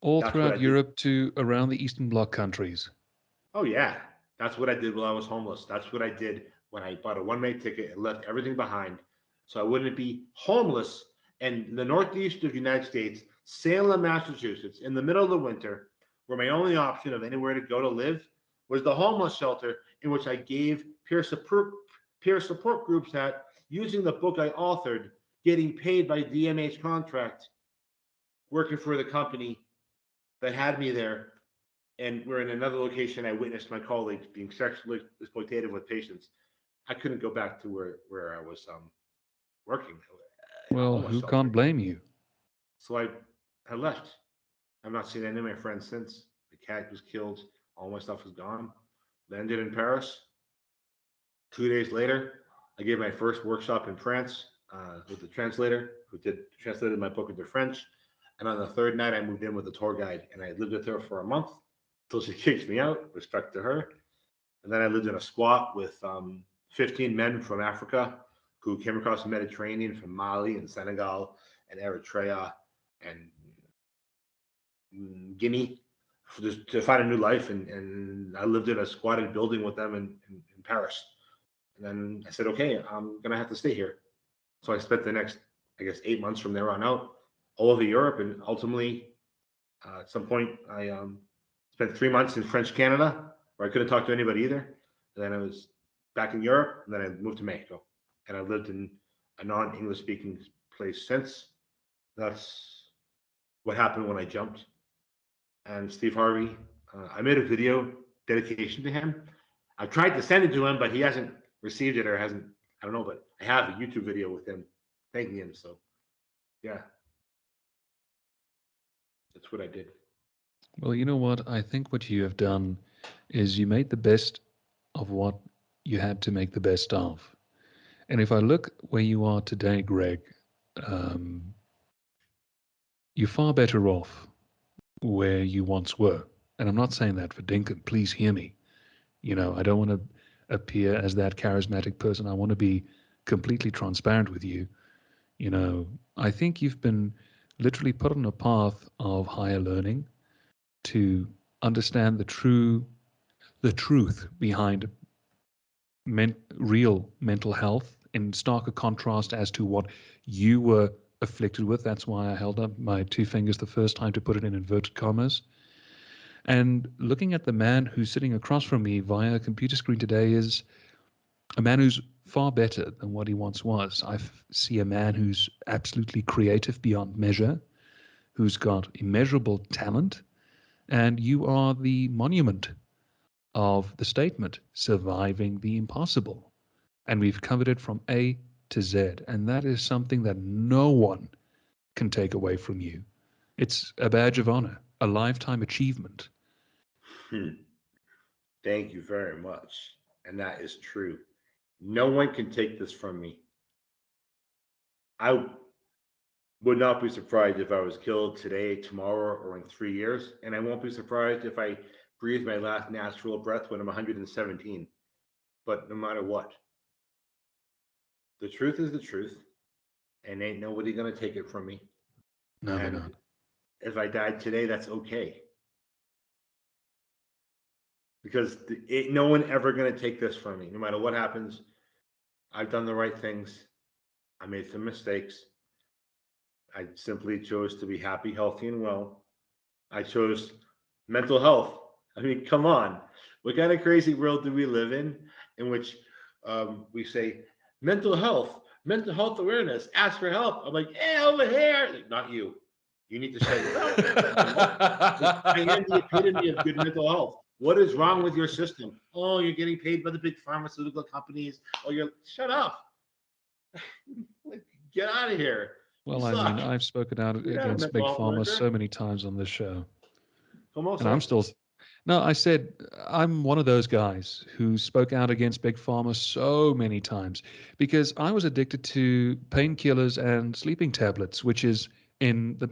All that's what I throughout did. Europe to around the Eastern Bloc countries. Oh yeah, that's what I did while I was homeless. That's what I did when I bought a one-way ticket and left everything behind, so I wouldn't be homeless in the northeast of the United States, Salem, Massachusetts, in the middle of the winter, where my only option of anywhere to go to live was the homeless shelter, in which I gave peer support groups that, using the book I authored, getting paid by DMH contract, working for the company that had me there, and we're in another location. I witnessed my colleagues being sexually exploitative with patients. I couldn't go back to where I was working in a Well, homeless who shelter. can't blame you? So I left. I've not seen any of my friends since. The cat was killed. All my stuff was gone. Landed in Paris. 2 days later, I gave my first workshop in France with the translator who translated my book into French. And on the third night, I moved in with a tour guide, and I lived with her for a month until she kicked me out. Respect to her. And then I lived in a squat with 15 men from Africa who came across the Mediterranean from Mali and Senegal and Eritrea and Guinea to find a new life, and I lived in a squatted building with them in Paris. And then I said, okay, I'm gonna have to stay here. So I spent the next, I guess, 8 months from there on out all over Europe, and ultimately, at some point, I spent 3 months in French Canada, where I couldn't talk to anybody either. And then I was back in Europe, and then I moved to Mexico, and I've lived in a non-English speaking place since. That's what happened when I jumped. And Steve Harvey, I made a video dedication to him. I've tried to send it to him, but he hasn't received it or hasn't. I don't know, but I have a YouTube video with him thanking him. So, yeah, that's what I did. Well, you know what? I think what you have done is you made the best of what you had to make the best of. And if I look where you are today, Greg, um, you're far better off where you once were. And I'm not saying that for Dinkin. Please hear me. I don't want to appear as that charismatic person. I want to be completely transparent with you. I think you've been literally put on a path of higher learning to understand the truth behind real mental health in starker contrast as to what you were afflicted with. That's why I held up my two fingers the first time to put it in inverted commas. And looking at the man who's sitting across from me via a computer screen today is a man who's far better than what he once was. I see a man who's absolutely creative beyond measure, who's got immeasurable talent, and you are the monument of the statement, surviving the impossible. And we've covered it from A to Z. And that is something that no one can take away from you. It's a badge of honor, a lifetime achievement. Thank you very much. And that is true. No one can take this from me. I would not be surprised if I was killed today, tomorrow, or in 3 years. And I won't be surprised if I breathe my last natural breath when I'm 117. But no matter what, the truth is the truth, and ain't nobody gonna take it from me. No, they're And not. if I died today, that's okay, because ain't no one ever gonna take this from me. No matter what happens, I've done the right things. I made some mistakes. I simply chose to be happy, healthy, and well. I chose mental health. I mean, come on. What kind of crazy world do we live in which we say mental health awareness, ask for help? I'm like, hey, over here. Like, not you. You need to shut your mouth. I am the epitome of good mental health. What is wrong with your system? Oh, you're getting paid by the big pharmaceutical companies. Oh, shut up. Like, get out of here. Well, I mean, I've spoken out You're not a against mental Big health Pharma worker. so many times on this show. Como And I'm so? still, no, I said I'm one of those guys who spoke out against Big Pharma so many times because I was addicted to painkillers and sleeping tablets, which is in the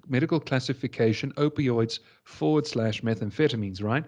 medical classification opioids / methamphetamines, right?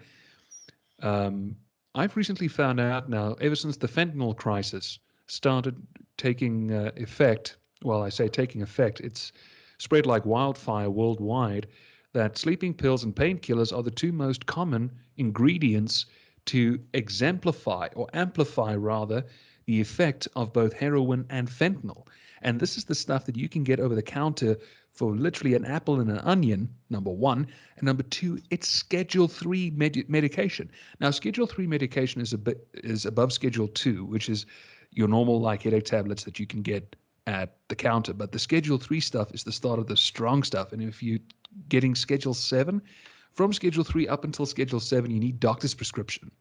Um, I've recently found out now, ever since the fentanyl crisis started taking effect, well, I say taking effect, it's spread like wildfire worldwide, that sleeping pills and painkillers are the two most common ingredients to exemplify or amplify rather the effect of both heroin and fentanyl. And this is the stuff that you can get over the counter for literally an apple and an onion, number one. And number two, it's Schedule 3 medication. Now, Schedule 3 medication is above Schedule 2, which is your normal like headache tablets that you can get at the counter. But the Schedule 3 stuff is the start of the strong stuff. And if you're getting Schedule 7, from Schedule 3 up until Schedule 7, you need doctor's prescription.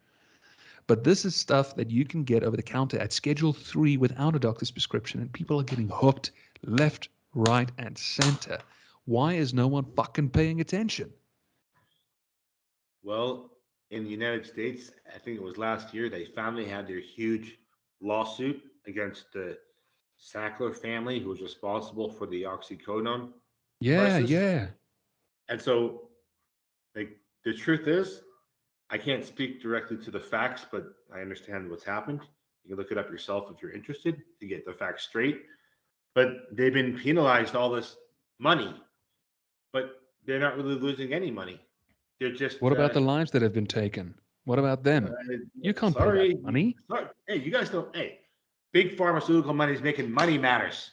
But this is stuff that you can get over the counter at Schedule 3 without a doctor's prescription, and people are getting hooked left, right, and center. Why is no one fucking paying attention? Well, in the United States, I think it was last year, they finally had their huge lawsuit against the Sackler family, who was responsible for the oxycodone Yeah, crisis. yeah. And so, like, the truth is, I can't speak directly to the facts, but I understand what's happened. You can look it up yourself if you're interested to get the facts straight. But they've been penalized all this money, but they're not really losing any money. They're just What about the lives that have been taken? What about them? You can't pay sorry. that money. Sorry. Hey, you guys don't. Hey, big pharmaceutical money is making money matters.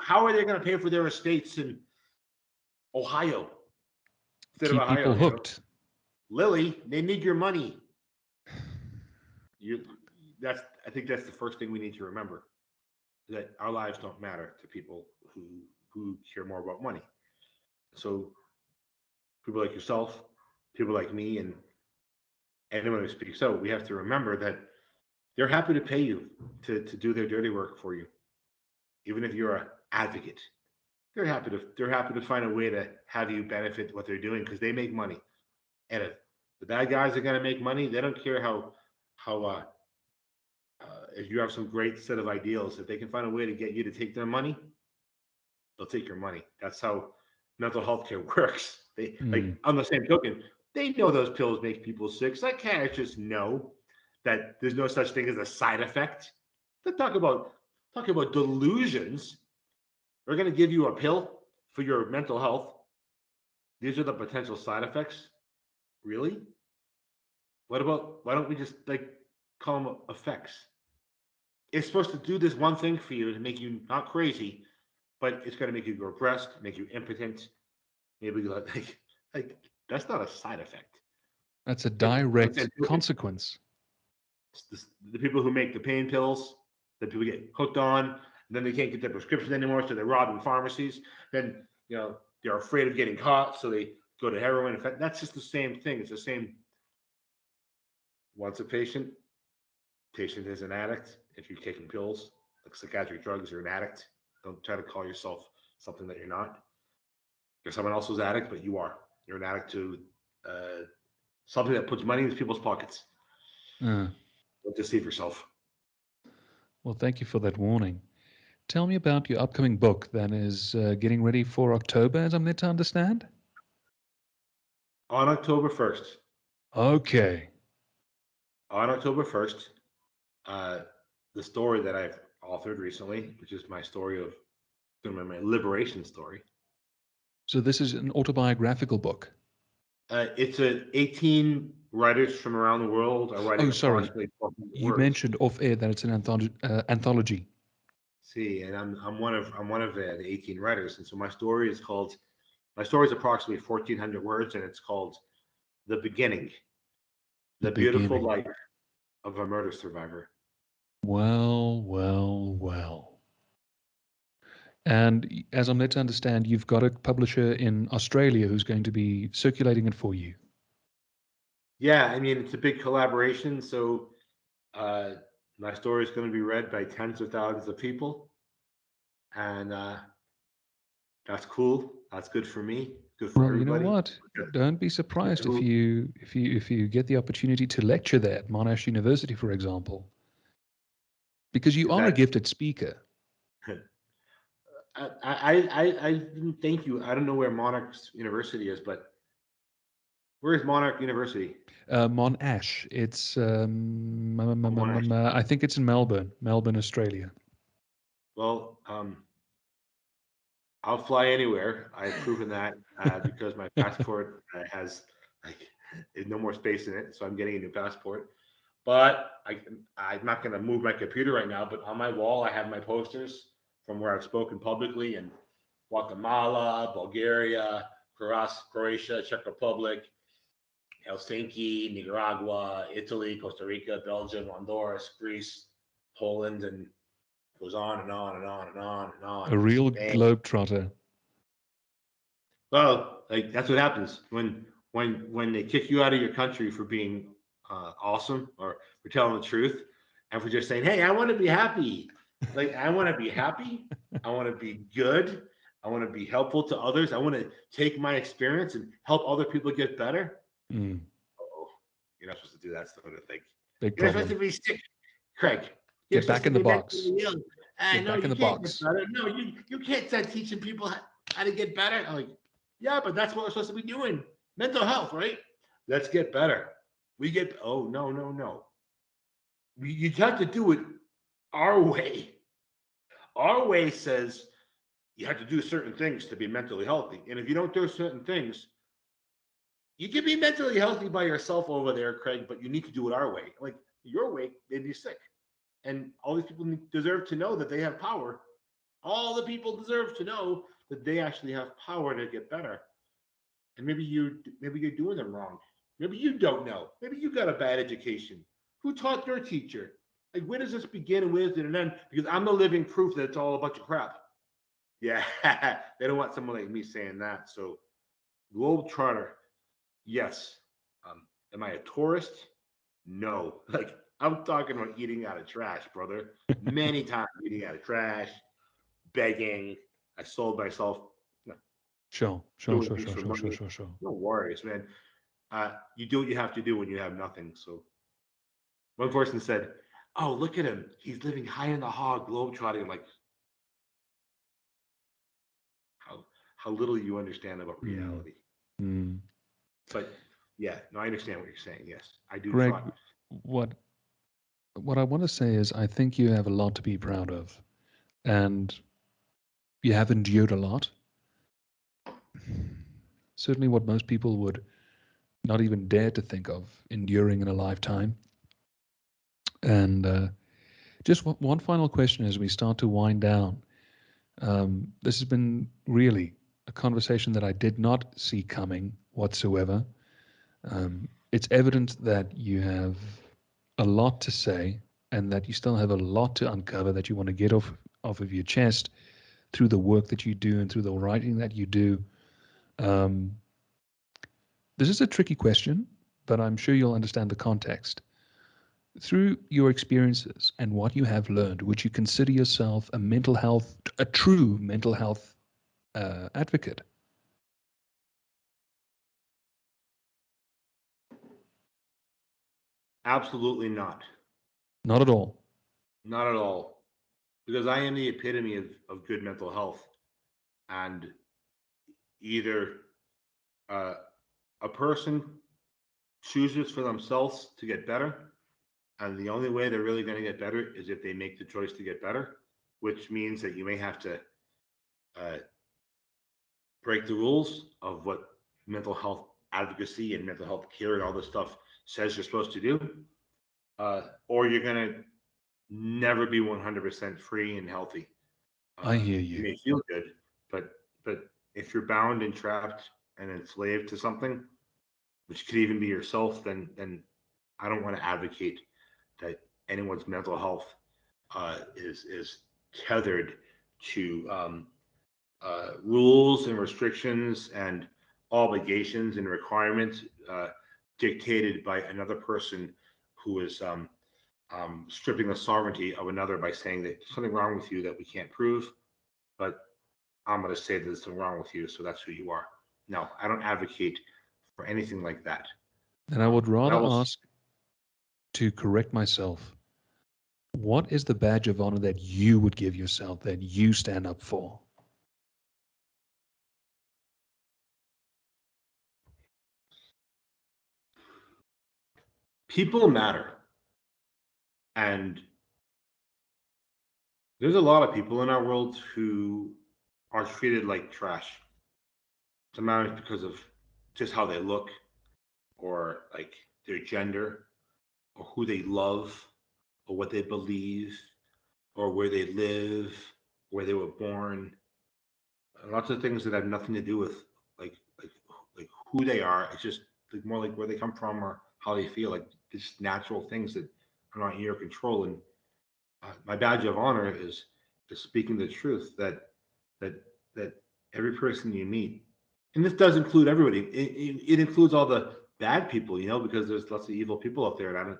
How are they going to pay for their estates in Ohio instead of Keep Ohio? people hooked. Lily, they need your money. I think that's the first thing we need to remember, that our lives don't matter to people who care more about money. So people like yourself, people like me, and anyone who speaks out, we have to remember that they're happy to pay you to do their dirty work for you. Even if you're an advocate, they're happy to find a way to have you benefit what they're doing because they make money. And if the bad guys are going to make money, they don't care how if you have some great set of ideals, if they can find a way to get you to take their money, they'll take your money. That's how mental health care works. They like on the same token, they know those pills make people sick. Psychiatrists just know that there's no such thing as a side effect. They talk about delusions. We're going to give you a pill for your mental health. These are the potential side effects. Really? Why don't we just call them effects? It's supposed to do this one thing for you to make you not crazy, but it's going to make you go depressed, make you impotent. Maybe that's not a side effect. That's a direct consequence. The people who make the pain pills that people get hooked on, and then they can't get their prescriptions anymore, so they're robbing pharmacies. Then they're afraid of getting caught, so they go to heroin. In fact, that's just the same thing. It's the same. Once a patient is an addict. If you're taking pills, like psychiatric drugs, you're an addict. Don't try to call yourself something that you're not. You're someone else's addict, but you are. You're an addict to something that puts money in people's pockets. Don't deceive yourself. Well, thank you for that warning. Tell me about your upcoming book that is getting ready for October, as I'm led to understand. On October 1st. Okay. On October 1st, the story that I've authored recently, which is my story of my liberation story. So this is an autobiographical book. It's 18 writers from around the world are writing. Oh, sorry. You mentioned off air that it's an anthology. See, and I'm one of the 18 writers, and so my story is approximately 1,400 words, and it's called "The Beginning," the beautiful life of a murder survivor. Well, well, well. And as I'm led to understand, you've got a publisher in Australia who's going to be circulating it for you. Yeah, I mean, it's a big collaboration. So my story is going to be read by tens of thousands of people. And that's cool. That's good for me. Good for everybody. You know what? Don't be surprised if you get the opportunity to lecture there at Monash University, for example. Because you are a gifted speaker. I thank you. I don't know where Monarch University is, but where is Monarch University? Monash. It's I think it's in Melbourne, Australia. Well, I'll fly anywhere. I've proven that because my passport has no more space in it, so I'm getting a new passport. But I'm not going to move my computer right now. But on my wall, I have my posters from where I've spoken publicly in Guatemala, Bulgaria, Croatia, Czech Republic, Helsinki, Nicaragua, Italy, Costa Rica, Belgium, Honduras, Greece, Poland, and it goes on and on and on and on and on. A real globetrotter. Well, that's what happens when they kick you out of your country for being awesome or for telling the truth and for just saying, hey, I want to be happy. I want to be happy. I want to be good. I want to be helpful to others. I want to take my experience and help other people get better. Mm. Oh, you're not supposed to do that sort of thing. Big You're problem. supposed to be sick, Craig. Get back in the box. Get back in the box. No, you can't start teaching people how to get better. I'm like, yeah, but that's what we're supposed to be doing. Mental health, right? Let's get better. No. You have to do it our way. Our way says you have to do certain things to be mentally healthy. And if you don't do certain things, you can be mentally healthy by yourself over there, Craig, but you need to do it our way. Like your way made me sick. And all these people deserve to know that they have power. All the people deserve to know that they actually have power to get better. And maybe you're doing them wrong. Maybe you don't know. Maybe you got a bad education. Who taught your teacher? Like, where does this begin and where does it end? Because I'm the living proof that it's all a bunch of crap. Yeah, they don't want someone like me saying that. So, Globetrotter, yes. Am I a tourist? No. Like, I'm talking about eating out of trash, brother. Many times eating out of trash, begging. I sold myself. No, Sure. doing things for money. Sure. No worries, man. You do what you have to do when you have nothing. So one person said, "Oh, look at him. He's living high in the hog, globetrotting." I'm like, how little you understand about reality. Mm. But yeah, no, I understand what you're saying. Yes, I do Greg, try. what I want to say is I think you have a lot to be proud of. And you have endured a lot. Certainly what most people would not even dare to think of enduring in a lifetime. And just one final question as we start to wind down. This has been really a conversation that I did not see coming whatsoever. It's evident that you have a lot to say and that you still have a lot to uncover that you want to get off of your chest through the work that you do and through the writing that you do. This is a tricky question, but I'm sure you'll understand the context. Through your experiences and what you have learned, would you consider yourself a true mental health advocate? Absolutely not. Not at all. Not at all. Because I am the epitome of good mental health. And either uh, a person chooses for themselves to get better, and the only way they're really going to get better is if they make the choice to get better, which means that you may have to uh, break the rules of what mental health advocacy and mental health care and all this stuff says you're supposed to do, or you're going to never be 100% free and healthy. I hear You you. may feel good, but if you're bound and trapped and enslaved to something, which could even be yourself, then I don't want to advocate that anyone's mental health is tethered to rules and restrictions and obligations and requirements dictated by another person who is stripping the sovereignty of another by saying that there's something wrong with you that we can't prove, but I'm going to say that there's something wrong with you, so that's who you are. No, I don't advocate for anything like that. And I would But I rather will. ask to correct myself. What is the badge of honor that you would give yourself, that you stand up for? People matter, and there's a lot of people in our world who are treated like trash. Sometimes because of just how they look, or like their gender, or who they love, or what they believe, or where they live, where they were born. Lots of things that have nothing to do with like like like who they are. It's just like more like where they come from or how they feel. Like just natural things that are not in your control. And my badge of honor is speaking the truth that that every person you meet, and this does include everybody. It includes all the bad people, because there's lots of evil people out there, and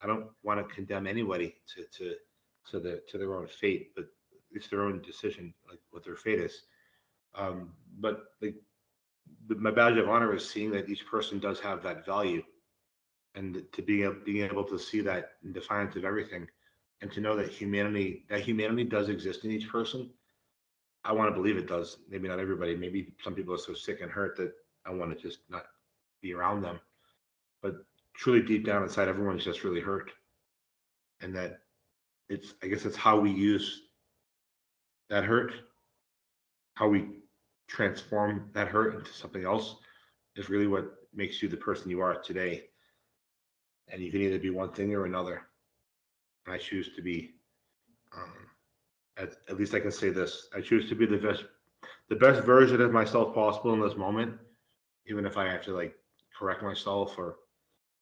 I don't want to condemn anybody to their own fate, but it's their own decision, like what their fate is. But like my badge of honor is seeing that each person does have that value, and to being able to see that in defiance of everything, and to know that humanity does exist in each person. I want to believe it does. Maybe not everybody. Maybe some people are so sick and hurt that I want to just not be around them. But truly, deep down inside, everyone's just really hurt, and that I guess it's how we use that hurt how we transform that hurt into something else is really what makes you the person you are today. And you can either be one thing or another. And I choose to be, at least I can say this, I choose to be the best version of myself possible in this moment, even if I have to like correct myself or,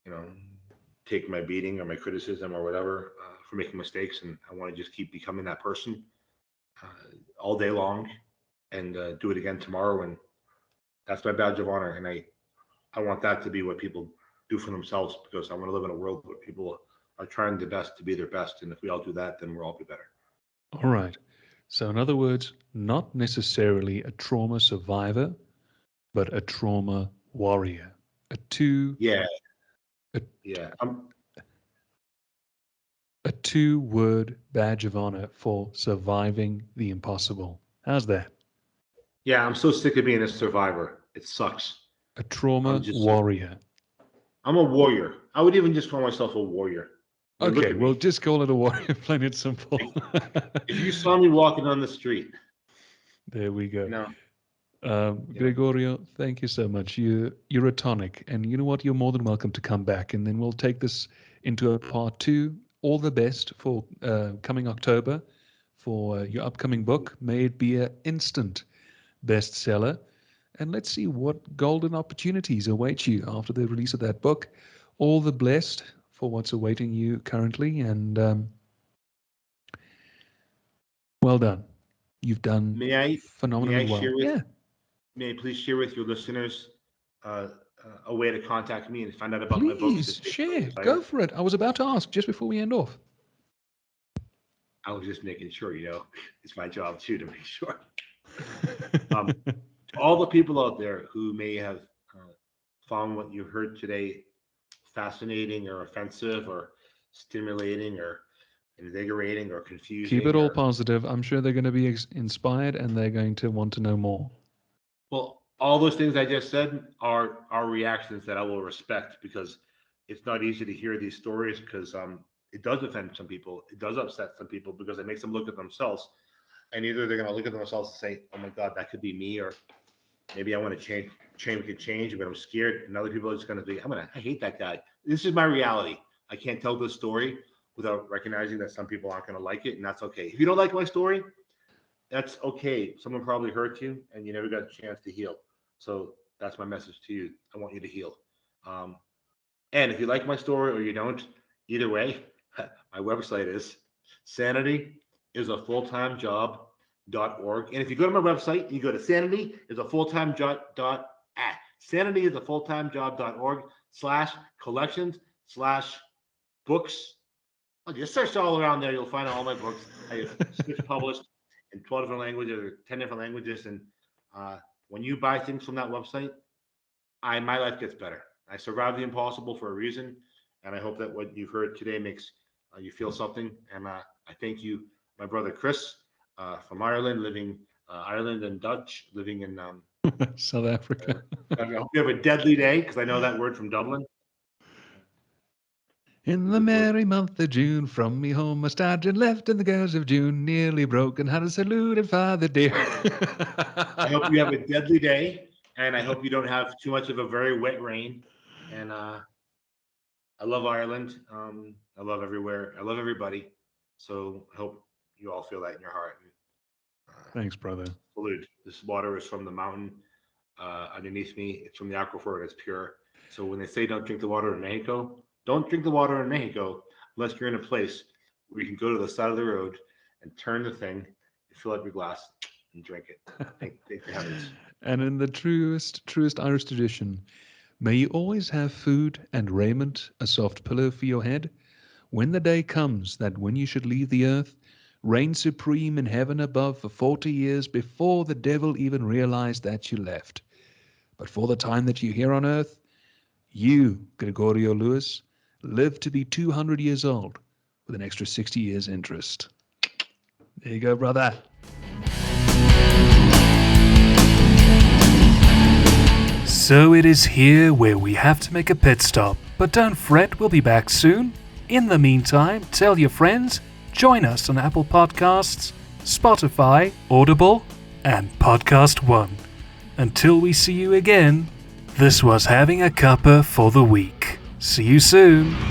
you know, take my beating or my criticism or whatever for making mistakes. And I want to just keep becoming that person all day long and do it again tomorrow. And that's my badge of honor. And I want that to be what people do for themselves, because I want to live in a world where people are trying their best to be their best. And if we all do that, then we'll all be better. All right. So, in other words, not necessarily a trauma survivor, but a trauma warrior. A two. Yeah. A, Yeah. a 2-word badge of honor for surviving the impossible. How's that? Yeah. I'm so sick of being a survivor. It sucks. A trauma warrior. I'm a warrior. I would even just call myself a warrior. I mean, Okay, we'll just call it a warrior, plain and simple. If you saw me walking on the street. There we go. No. Gregorio, thank you so much. You're a tonic. And you know what? You're more than welcome to come back. And then we'll take this into a part 2. All the best for coming October for your upcoming book. May it be an instant bestseller. And let's see what golden opportunities await you after the release of that book. All the blessed for what's awaiting you currently. And well done. You've done phenomenally well. May I please share with your listeners a way to contact me and find out about my books? Please share. Go for it. I was about to ask just before we end off. I was just making sure, it's my job too to make sure. All the people out there who may have found what you heard today fascinating or offensive or stimulating or invigorating or confusing. Keep it all positive. I'm sure they're going to be inspired and they're going to want to know more. Well, all those things I just said are reactions that I will respect, because it's not easy to hear these stories, because it does offend some people. It does upset some people, because it makes them look at themselves. And either they're going to look at themselves and say, oh my God, that could be me, or maybe I want to change, but I'm scared. And other people are just going to be, I hate that guy. This is my reality. I can't tell this story without recognizing that some people aren't going to like it. And that's okay. If you don't like my story, that's okay. Someone probably hurt you and you never got a chance to heal. So that's my message to you. I want you to heal. And if you like my story or you don't, either way, my website is sanityisafulltimejob.org. And if you go to my website, you go to sanityisafulltimejob.org/collections/books. Oh, just search all around there. You'll find all my books. I have 6 published in 12 different languages or 10 different languages. And when you buy things from that website, my life gets better. I survived the impossible for a reason. And I hope that what you've heard today makes you feel something. And I thank you, my brother Chris from Ireland, living Ireland and Dutch, living in South Africa. I hope you have a deadly day, because I know that word from Dublin. In the merry month of June, from me home I started, left in the girls of June, nearly broken, had a saluted Father dear. I hope you have a deadly day, and I hope you don't have too much of a very wet rain. And I love Ireland. I love everywhere. I love everybody. So I hope you all feel that in your heart. Thanks, brother. Salute. This water is from the mountain underneath me. It's from the aquifer, and it's pure. So when they say don't drink the water in Mexico, don't drink the water in Mexico unless you're in a place where you can go to the side of the road and turn the thing, and fill up your glass and drink it. Thank the heavens. And in the truest Irish tradition, may you always have food and raiment, a soft pillow for your head, when the day comes that when you should leave the earth, reign supreme in heaven above for 40 years before the devil even realized that you left. But for the time that you're here on earth, you, Gregorio Lewis, live to be 200 years old with an extra 60 years interest. There you go, brother. So it is here where we have to make a pit stop. But don't fret, we'll be back soon. In the meantime, tell your friends, join us on Apple Podcasts, Spotify, Audible, and Podcast 1. Until we see you again, this was Having a Cuppa for the week. See you soon.